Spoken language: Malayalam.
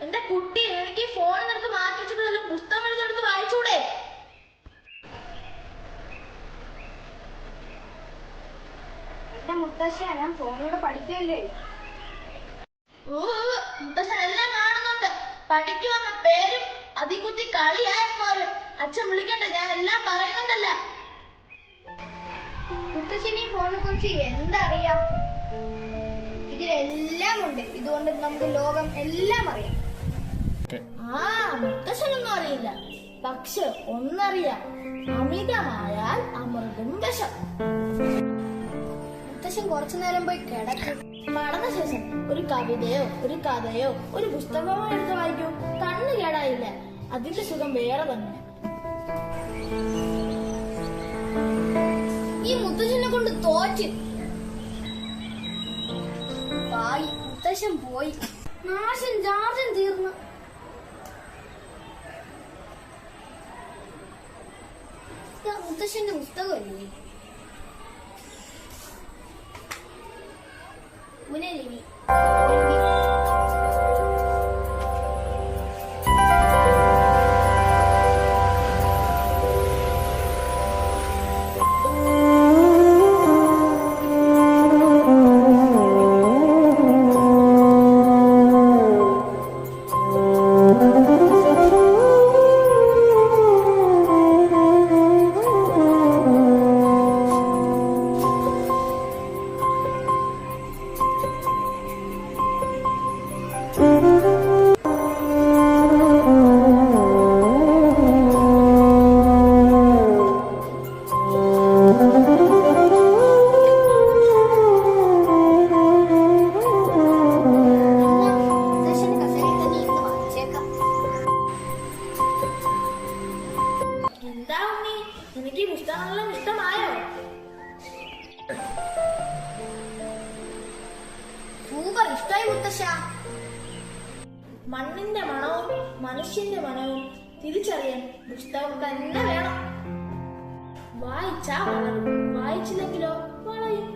എന്റെ കുട്ടി, എനിക്ക് ഫോണിനെടുത്ത് മാറ്റി വെച്ചിട്ട് പുസ്തകം എടുത്ത് വായിച്ചൂടെ? എന്റെ മുത്തശ്ശ, ഞാൻ ഫോണിലൂടെ പഠിക്കല്ലേ. മുത്തശ്ശൻ എല്ലാം കാണുന്നുണ്ട്. പഠിക്കുവെന്ന പേരും അതികുത്തി കളിയായ പോലും. അച്ഛൻ വിളിക്കണ്ട, ഞാൻ എല്ലാം പറയുന്നുണ്ടല്ല. മുത്തശ്ശിനി ഫോണിനെ കുറിച്ച് എന്തറിയാം? ഇതിലെല്ലാം ഉണ്ട്. ഇതുകൊണ്ട് നമുക്ക് ലോകം എല്ലാം അറിയാം. മുത്തശ്ശനൊന്നും അറിയില്ല, പക്ഷെ ഒന്നറിയാം: അമിതമായാൽ അമൃതും വിഷം. മുത്തശ്ശൻ കുറച്ചു നേരം പോയി കിടക്കും. പഠനശേഷം ഒരു കവിതയോ ഒരു കഥയോ ഒരു പുസ്തകമോ എടുത്ത് വായിക്കൂ. കണ്ണ് കേടായില്ല, അതിന്റെ സുഖം വേറെ തന്നെ. ഈ മുത്തശ്ശനെ കൊണ്ട് തോറ്റ്. മുത്തശ്ശൻ പോയി. നാശം ചാർജും തീർന്നു. മുത്തശ്ശന്റെ പുസ്തകമല്ലേ? മുനലിനി. എന്താ ഉണ്ണി, എനിക്ക് പുസ്തകങ്ങളെല്ലാം ഇഷ്ടമായോ? സൂപ്പർ, ഇഷ്ടമായി മുത്തശ്ശ. മണ്ണിന്റെ മണവും മനുഷ്യന്റെ മനവും തിരിച്ചറിയാൻ പുസ്തകം തന്നെ വേണം. വായിച്ചാ വളരും, വായിച്ചില്ലെങ്കിലോ വളയും.